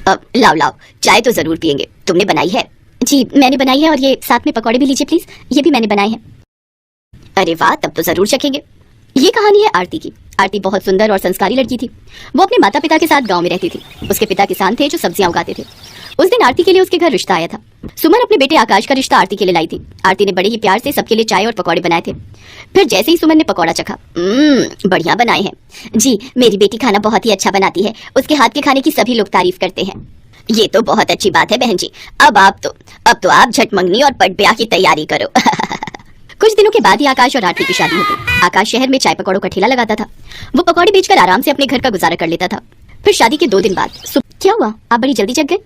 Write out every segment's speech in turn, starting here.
लाओ लाओ, चाय तो जरूर पियेंगे। तुमने बनाई है? जी मैंने बनाई है, और ये साथ में पकौड़े भी लीजिए प्लीज, ये भी मैंने बनाए हैं। अरे वाह, तब तो जरूर चखेंगे। ये कहानी है आरती की। आरती बहुत सुंदर और संस्कारी लड़की थी। वो अपने माता पिता के साथ गांव में रहती थी। उसके पिता किसान थे जो सब्जियां उगाते थे। उस दिन आरती के लिए उसके घर रिश्ता आया था। सुमन अपने बेटे आकाश का रिश्ता आरती के लिए लाई थी। आरती ने बड़े ही प्यार से सबके लिए चाय और पकौड़े बनाए थे। फिर जैसे ही सुमन ने पकौड़ा चखा, बढ़िया बनाए हैं जी, मेरी बेटी खाना बहुत ही अच्छा बनाती है, उसके हाथ के खाने की सभी लोग तारीफ करते हैं। ये तो बहुत अच्छी बात है बहन जी। अब आप झट मंगनी और पट ब्याह की तैयारी करो। कुछ दिनों के बाद ही आकाश और आरती की शादी हो गई। आकाश शहर में चाय पकौड़ों का ठेला लगाता था। वो पकौड़े बेचकर आराम से अपने घर का गुजारा कर लेता था। फिर शादी के 2 दिन बाद क्या हुआ, आप बड़ी जल्दी जग गए?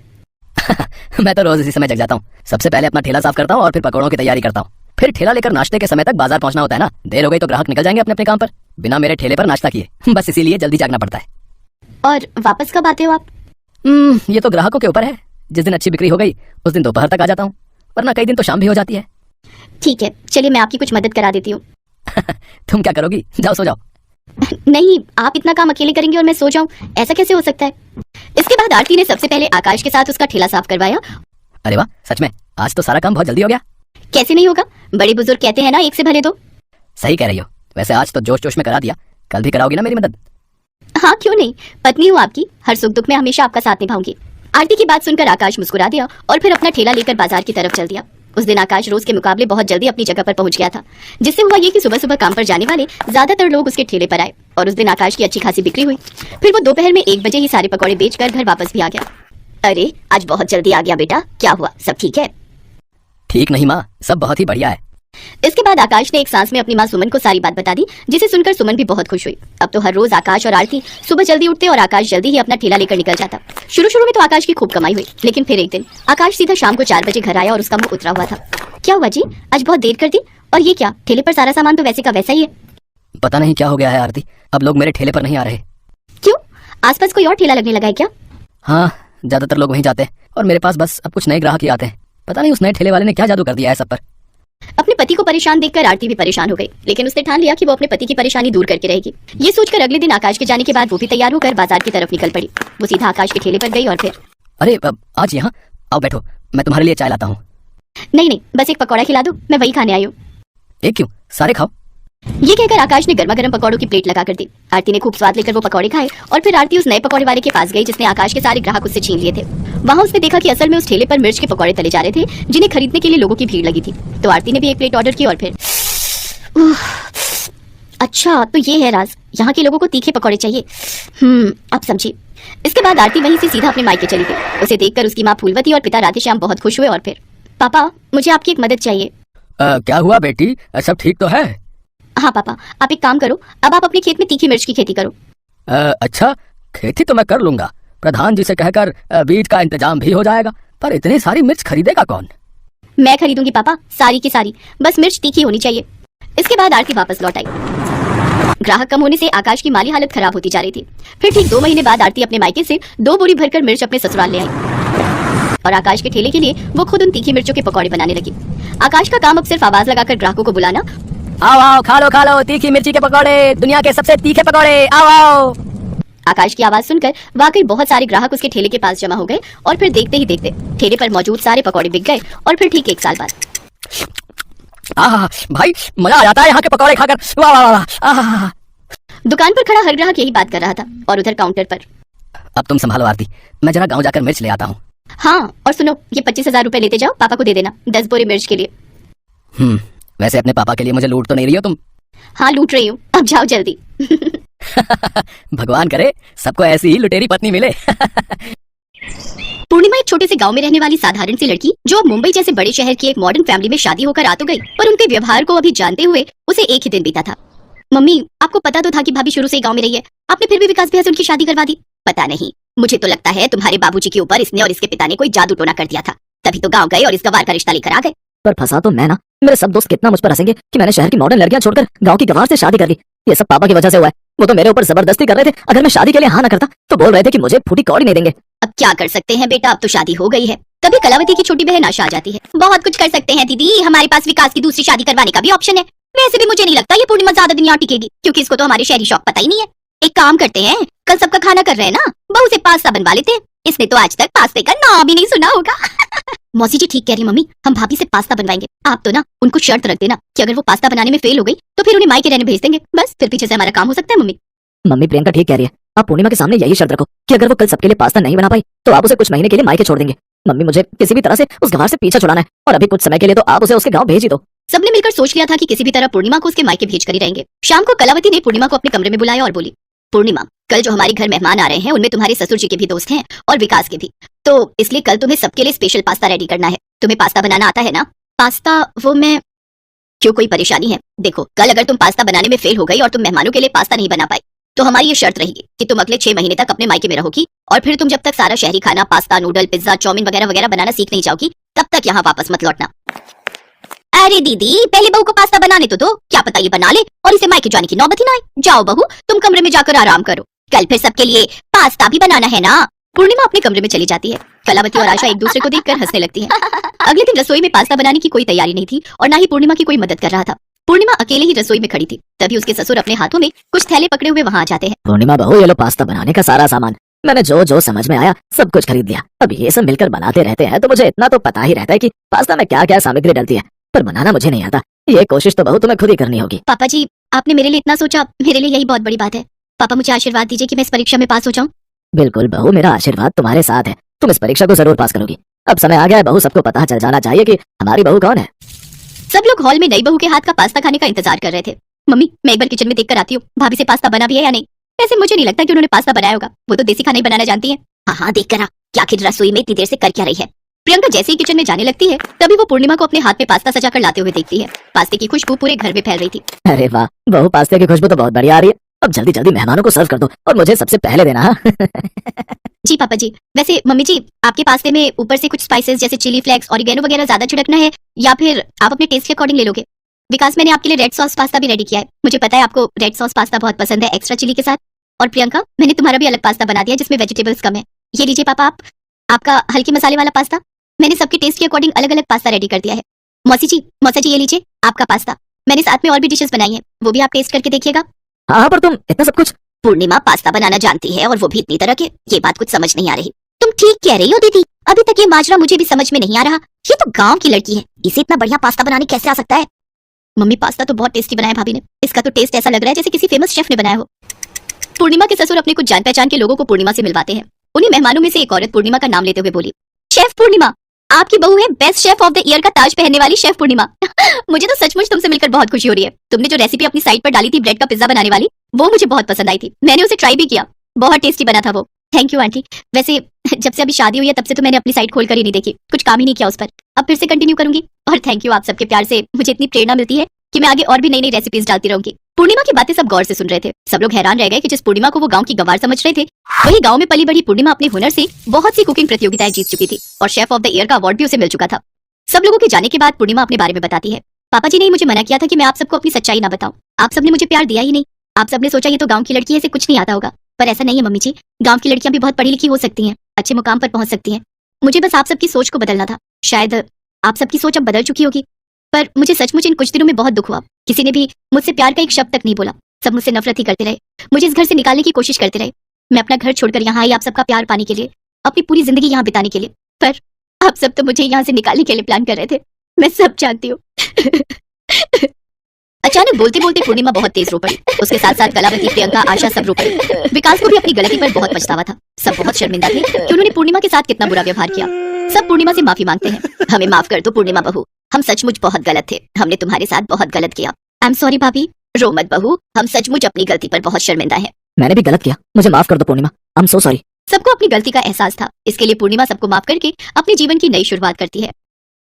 मैं तो रोज इसी समय जग जाता हूँ। सबसे पहले अपना ठेला साफ करता हूँ और फिर पकौड़ों की तैयारी करता हूँ। फिर ठेला लेकर नाश्ते के समय तक बाजार पहुंचना होता है ना। देर हो गई तो ग्राहक निकल जाएंगे अपने अपने काम पर, बिना मेरे ठेले पर नाश्ता किए। बस इसीलिए जल्दी जागना पड़ता है। और वापस कब आते हो आप? ये तो ग्राहकों के ऊपर है। जिस दिन अच्छी बिक्री हो गई उस दिन दोपहर तक आ जाता हूँ, वरना कई दिन तो शाम भी हो जाती है। ठीक है, चलिए मैं आपकी कुछ मदद करा देती हूँ। तुम क्या करोगी? जाओ सो जाओ। नहीं, आप इतना काम अकेले करेंगे और मैं सो जाऊं, ऐसा कैसे हो सकता है? इसके बाद आरती ने सबसे पहले आकाश के साथ उसका ठेला साफ करवाया। अरे वाह, सच में आज तो सारा काम बहुत जल्दी हो गया। कैसे नहीं होगा, बड़े बुजुर्ग कहते हैं ना, एक से भले दो। सही कह रही हो। वैसे आज तो जोश जोश में करा दिया, कल भी कराओगी ना मेरी मदद? हाँ क्यों नहीं, पत्नी हूँ आपकी, हर सुख दुख में हमेशा आपका साथ निभाऊंगी। आरती की बात सुनकर आकाश मुस्कुरा दिया और फिर अपना ठेला लेकर बाजार की तरफ चल दिया। उस दिन आकाश रोज के मुकाबले बहुत जल्दी अपनी जगह पर पहुंच गया था, जिससे हुआ ये कि सुबह सुबह काम पर जाने वाले ज्यादातर लोग उसके ठेले पर आए और उस दिन आकाश की अच्छी खासी बिक्री हुई। फिर वो दोपहर में 1 बजे ही सारे पकौड़े बेचकर घर वापस भी आ गया। अरे आज बहुत जल्दी आ गया बेटा, क्या हुआ, सब ठीक है? ठीक नहीं माँ, सब बहुत ही बढ़िया है। इसके बाद आकाश ने एक सांस में अपनी माँ सुमन को सारी बात बता दी, जिसे सुनकर सुमन भी बहुत खुश हुई। अब तो हर रोज आकाश और आरती सुबह जल्दी उठते और आकाश जल्दी ही अपना ठेला लेकर निकल जाता। शुरू में तो आकाश की खूब कमाई हुई, लेकिन फिर एक दिन आकाश सीधा शाम को 4 बजे घर आया और उसका मुंह उतरा हुआ था। क्या हुआ जी, आज बहुत देर कर दी? और ये क्या, ठेले पर सारा सामान तो वैसे का वैसा ही है। पता नहीं क्या हो गया है आरती, अब लोग मेरे ठेले पर नहीं आ रहे। क्यों, आसपास कोई और ठेला लगने लगा है क्या? हाँ, ज्यादातर लोग वहीं जाते हैं और मेरे पास बस अब कुछ नए ग्राहक ही आते हैं। पता नहीं उस नए ठेले वाले ने क्या जादू कर दिया है सब पर। अपने पति को परेशान देखकर आरती भी परेशान हो गई, लेकिन उसने ठान लिया कि वो अपने पति की परेशानी दूर करके रहेगी। ये सोचकर अगले दिन आकाश के जाने के बाद वो भी तैयार होकर बाजार की तरफ निकल पड़ी। वो सीधा आकाश के ठेले पर गई और फिर, अरे आज यहाँ आओ, बैठो, मैं तुम्हारे लिए चाय लाता हूँ। नहीं, बस एक पकौड़ा खिला दो, मैं वही खाने आई हूँ। एक क्यों, सारे खाओ। ये कहकर आकाश ने गर्मा गर्म पकौड़ों की प्लेट लगा कर दी। आरती ने खूब स्वाद लेकर वो पकौड़े खाए और फिर आरती उस नए पकौड़े वाले के पास गई जिसने आकाश के सारे ग्राहक उससे छीन लिए थे। वहाँ उसने देखा कि असल में उस ठेले पर मिर्च के पकौड़े तले जा रहे थे, जिन्हें खरीदने के लिए लोगों की भीड़ लगी थी। तो आरती ने भी एक प्लेट ऑर्डर की और फिर, अच्छा तो ये है राज, यहाँ के लोगों को तीखे पकौड़े चाहिए। अब समझी। इसके बाद आरती वहीं से सीधा अपने मायके चली गई। उसे देखकर उसकी माँ फूलवती और पिता राधेश्याम बहुत खुश हुए और फिर, पापा मुझे आपकी एक मदद चाहिए। क्या हुआ बेटी, सब ठीक तो है? हाँ पापा, आप एक काम करो, अब आप अपने खेत में तीखी मिर्च की खेती करो। अच्छा, खेती तो मैं कर लूंगा। प्रधान जी से कहकर बीज का इंतजाम भी हो जाएगा, पर इतनी सारी मिर्च खरीदेगा कौन? मैं खरीदूंगी पापा, सारी की सारी, बस मिर्च तीखी होनी चाहिए। इसके बाद आरती वापस लौट आई। ग्राहक कम होने से आकाश की माली हालत खराब होती जा रही थी। फिर ठीक 2 महीने बाद आरती अपने मायके से 2 बोरी भरकर मिर्च अपने ससुराल ले आई और आकाश के ठेले के लिए वो खुद उन तीखी मिर्चों के पकौड़े बनाने लगी। आकाश का काम अब सिर्फ आवाज लगाकर ग्राहकों को बुलाना, आओ आओ, खा लो तीखी मिर्ची के पकौड़े, दुनिया के सबसे तीखे पकौड़े, आओ आओ। आकाश की आवाज सुनकर वाकई बहुत सारे ग्राहक उसके ठेले के पास जमा हो गए और फिर देखते ही देखते ठेले पर मौजूद सारे पकौड़े बिक गए। और फिर ठीक 1 साल बाद, भाई मजा आ जाता है यहाँ के पकौड़े खाकर, वाह वाह वाह। दुकान पर खड़ा हर ग्राहक यही बात कर रहा था और उधर काउंटर पर, अब तुम संभालो आरती, मैं जरा गाँव जाकर मिर्च ले आता हूँ। हाँ और सुनो, ये 25,000 रुपए लेते जाओ, पापा को दे देना 10 बोरे मिर्च के लिए। वैसे अपने पापा के लिए मुझे लूट तो नहीं रही हो तुम? हाँ लूट रही हूँ, अब जाओ जल्दी। भगवान करे सबको ऐसी ही लुटेरी पत्नी मिले। पूर्णिमा एक छोटे से गांव में रहने वाली साधारण सी लड़की, जो अब मुंबई जैसे बड़े शहर की एक मॉडर्न फैमिली में शादी होकर आ तो गई, पर उनके व्यवहार को अभी जानते हुए उसे एक ही दिन बीता था। मम्मी, आपको पता तो था कि भाभी शुरू से गांव में रही है, आपने फिर भी विकास भैया से उनकी शादी करवा दी। पता नहीं, मुझे तो लगता है तुम्हारे बाबूजी के ऊपर इसने और इसके पिता ने कोई जादू टोना कर दिया था, तभी तो गाँव गए और इस गवार का रिश्ता लेकर आ गए। पर फंसा तो मैं ना, मेरे सब दोस्त कितना मुझ पर हंसेंगे कि मैंने शहर की मॉडर्न लड़कियां छोड़कर गांव की गवार से शादी कर ली। ये सब पापा की वजह से हुआ है। वो तो मेरे ऊपर जबरदस्ती कर रहे थे, अगर मैं शादी के लिए हाँ ना करता तो बोल रहे थे कि मुझे फूटी कौड़ी नहीं देंगे। अब क्या कर सकते हैं बेटा, अब तो शादी हो गई है। कभी कलावती की छोटी बहन आशा आ जाती है। बहुत कुछ कर सकते हैं दीदी, हमारे पास विकास की दूसरी शादी करवाने का भी ऑप्शन है। वैसे भी मुझे नहीं लगता ये पूर्णिमा ज्यादा दिन यहाँ टिकेगी, क्योंकि इसको तो हमारे शहरी शौक पता ही नहीं है। एक काम करते हैं, कल सबका खाना कर रहे हैं ना, बहू से पास्ता बनवा लेते हैं, इसने तो आज तक पास्ते का नाम ही नहीं सुना होगा। मौसी जी ठीक कह रही मम्मी, हम भाभी से पास्ता बनवाएंगे। आप तो ना उनको शर्त रख देना कि अगर वो पास्ता बनाने में फेल हो गई तो फिर उन्हें मायके रहने भेज देंगे, बस फिर पीछे से हमारा काम हो सकता है। मम्मी मम्मी प्रियंका ठीक कह रही है। आप पूर्णिमा के सामने यही शर्त रखो कि अगर वो कल सबके लिए पास्ता नहीं बना पाई तो आप उसे कुछ महीने के लिए मायके छोड़ देंगे। मम्मी मुझे किसी भी तरह से उस घर से पीछा छुड़ाना है और अभी कुछ समय के लिए तो आप उसे उसके गाँव भेज ही दो। सबने मिलकर सोच लिया था कि किसी भी तरह पूर्णिमा को उसके मायके भेज कर ही रहेंगे। शाम को कलावती ने पूर्णिमा को अपने कमरे में बुलाया और बोली, पूर्णिमा कल जो हमारे घर मेहमान आ रहे हैं उनमें तुम्हारे ससुर जी के भी दोस्त हैं और विकास के भी, तो इसलिए कल तुम्हें सबके लिए स्पेशल पास्ता रेडी करना है। तुम्हें पास्ता बनाना आता है ना? पास्ता वो मैं क्यों, कोई परेशानी है? देखो कल अगर तुम पास्ता बनाने में फेल हो गई और तुम मेहमानों के लिए पास्ता नहीं बना पाई तो हमारी ये शर्त रहेगी कि तुम अगले 6 महीने तक अपने मायके में रहोगी और फिर तुम जब तक सारा शहरी खाना पास्ता, नूडल, पिज्जा, चाउमीन वगैरह वगैरह बनाना सीख नहीं जाओगी तब तक यहाँ वापस मत लौटना। अरे दीदी पहले बहू को पास्ता बनाने तो दो, क्या पता ये बना ले और इसे मायके जाने की नौबत ही ना आए। जाओ बहू तुम कमरे में जाकर आराम करो, कल फिर सबके लिए पास्ता भी बनाना है ना। पूर्णिमा अपने कमरे में चली जाती है। कलावती और आशा एक दूसरे को देखकर हंसने लगती हैं। अगले दिन रसोई में पास्ता बनाने की कोई तैयारी नहीं थी और ना ही पूर्णिमा की कोई मदद कर रहा था। पूर्णिमा अकेले ही रसोई में खड़ी थी, तभी उसके ससुर अपने हाथों में कुछ थैले पकड़े हुए वहाँ आ जाते हैं। पूर्णिमा बहू ये लो पास्ता बनाने का सारा सामान, मैंने जो जो समझ में आया सब कुछ खरीद लिया। अब ये सब मिलकर बनाते रहते हैं तो मुझे इतना तो पता ही रहता है कि पास्ता में क्या क्या सामग्री डलती है, पर बनाना मुझे नहीं आता। ये कोशिश तो बहू तुम्हें खुद ही करनी होगी। पापा जी आपने मेरे लिए इतना सोचा, मेरे लिए यही बहुत बड़ी बात है। पापा मुझे आशीर्वाद दीजिए कि मैं इस परीक्षा में पास हो जाऊं। बिल्कुल बहू, मेरा आशीर्वाद तुम्हारे साथ है, तुम इस परीक्षा को जरूर पास करोगी। अब समय आ गया है बहू, सबको पता चल जाना चाहिए कि हमारी बहू कौन है। सब लोग हॉल में नई बहू के हाथ का पास्ता खाने का इंतजार कर रहे थे। मम्मी मैं एक बार किचन में देखकर आती हूँ, भाभी से पास्ता बना भी है या नहीं। वैसे मुझे नहीं लगता कि उन्होंने पास्ता बनाया होगा, वो तो देसी खाना ही बनाना जानती है। हाँ देख कर आ, क्या आखिर रसोई में इतनी देर से कर क्या रही है। प्रियंका जैसे ही किचन में जाने लगती है तभी वो पूर्णिमा को अपने हाथ में पास्ता सजाकर लाते हुए देखती है। पास्ते की खुशबू पूरे घर में फैल रही थी। अरे वाह बहू, पास्ते की खुशबू तो बहुत बढ़िया आ रही है। अब जल्दी जल्दी मेहमानों को सर्व कर दो और मुझे सबसे पहले देना। हाँ? जी पापा जी। वैसे मम्मी जी आपके पास्ते में ऊपर से कुछ स्पाइसेस जैसे चिली फ्लेक्स, ऑरिगेनो वगैरह ज्यादा छिड़कना है या फिर आप अपने टेस्ट के अकॉर्डिंग ले लोगे? विकास मैंने आपके लिए रेड सॉस पास्ता भी रेडी किया है, मुझे पता है आपको रेड सॉस पास्ता बहुत पसंद है एक्स्ट्रा चिली के साथ। और प्रियंका मैंने तुम्हारा भी अलग पास्ता बना दिया जिसमें वेजिटेबल्स कम है। ये लीजिए पापा आप, आपका हल्के मसाले वाला पास्ता। मैंने सबके टेस्ट के अकॉर्डिंग अलग अलग पास्ता रेडी कर दिया है। मौसा जी ये लीजिए आपका पास्ता। मैंने साथ में और भी डिशेस बनाई हैं, वो भी आप टेस्ट करके देखिएगा। हाँ पर तुम इतना सब कुछ। पूर्णिमा पास्ता बनाना जानती है और वो भी इतनी तरह के, ये बात कुछ समझ नहीं आ रही। तुम ठीक कह रही हो दीदी, अभी तक ये माजरा मुझे भी समझ में नहीं आ रहा। ये तो गांव की लड़की है, इसे इतना बढ़िया पास्ता बनाने कैसे आ सकता है? मम्मी पास्ता तो बहुत टेस्टी बनाया भाभी ने, इसका तो टेस्ट ऐसा लग रहा है जैसे किसी फेमस शेफ ने बनाया हो। पूर्णिमा के ससुर अपने कुछ जान पहचान के लोगों को पूर्णिमा से मिलवाते हैं। उन्हीं मेहमानों में से एक औरत पूर्णिमा का नाम लेते हुए बोली, शेफ पूर्णिमा, आपकी बहू है best chef of the year का ताज पहनने वाली शेफ पूर्णिमा। मुझे तो सचमुच तुमसे मिलकर बहुत खुशी हो रही है। तुमने जो रेसिपी अपनी साइट पर डाली थी ब्रेड का पिज्जा बनाने वाली, वो मुझे बहुत पसंद आई थी। मैंने उसे ट्राई भी किया, बहुत टेस्टी बना था वो। Thank you aunty. वैसे जब से अभी शादी हुई है तब से तो मैंने अपनी साइट खोल कर ही नहीं देखी, कुछ काम ही नहीं किया उस पर। अब फिर से कंटिन्यू करूंगी। और थैंक यू, आप सबके प्यार से मुझे इतनी प्रेरणा मिलती है कि मैं आगे और भी नई नई रेसिपीज डालती रहूंगी। पूर्णिमा की बातें सब गौर से सुन रहे थे। सब लोग हैरान रह गए कि जिस पूर्णिमा को वो गांव की गंवार समझ रहे थे, वही गांव में पली बड़ी पूर्णिमा अपने हुनर से बहुत सी कुकिंग प्रतियोगिताएं जीत चुकी थी और शेफ ऑफ द ईयर का अवार्ड भी उसे मिल चुका था। सब लोगों के जाने के बाद पूर्णिमा अपने बारे में बताती है, पापा जी ने मुझे मना किया था कि मैं आप सबको अपनी सच्चाई ना बताऊं। आप सबने मुझे प्यार दिया ही नहीं। आप सबने सोचा ये तो गांव की लड़की है, इसे कुछ नहीं आता होगा, पर ऐसा नहीं है मम्मी जी। गांव की लड़कियां भी बहुत पढ़ी लिखी हो सकती हैं, अच्छे मुकाम पर पहुंच सकती हैं। मुझे बस आप सबकी सोच को बदलना था। शायद आप सबकी सोच अब बदल चुकी होगी, पर मुझे सचमुच इन कुछ दिनों में बहुत दुख हुआ। किसी ने भी मुझसे प्यार का एक शब्द तक नहीं बोला, सब मुझसे नफरत ही करते रहे, मुझे इस घर से निकालने की कोशिश करते रहे। मैं अपना घर छोड़कर यहाँ आई आप सबका प्यार पाने के लिए, अपनी पूरी जिंदगी यहाँ बिताने के लिए, पर आप सब तो मुझे यहाँ से निकालने के लिए प्लान कर रहे थे। मैं सब जानती हूँ। अचानक बोलते बोलते पूर्णिमा बहुत तेज रो पड़ी। उसके साथ साथ कलावती, प्रियंका, आशा सब रो पड़ी। विकास को भी अपनी गलती पर बहुत पछतावा था। सब बहुत शर्मिंदा थे कि उन्होंने पूर्णिमा के साथ कितना बुरा व्यवहार किया। सब पूर्णिमा से माफी मांगते हैं। हमें माफ कर दो पूर्णिमा बहू, हम सचमुच बहुत गलत थे, हमने तुम्हारे साथ बहुत गलत किया। आई एम सॉरी भाभी। रो मत बहू, हम सचमुच अपनी गलती पर बहुत शर्मिंदा हैं। मैंने भी गलत किया, मुझे माफ कर दो पूर्णिमा, आई एम सो सॉरी। सबको अपनी गलती का एहसास था, इसके लिए पूर्णिमा सबको माफ करके अपने जीवन की नई शुरुआत करती है।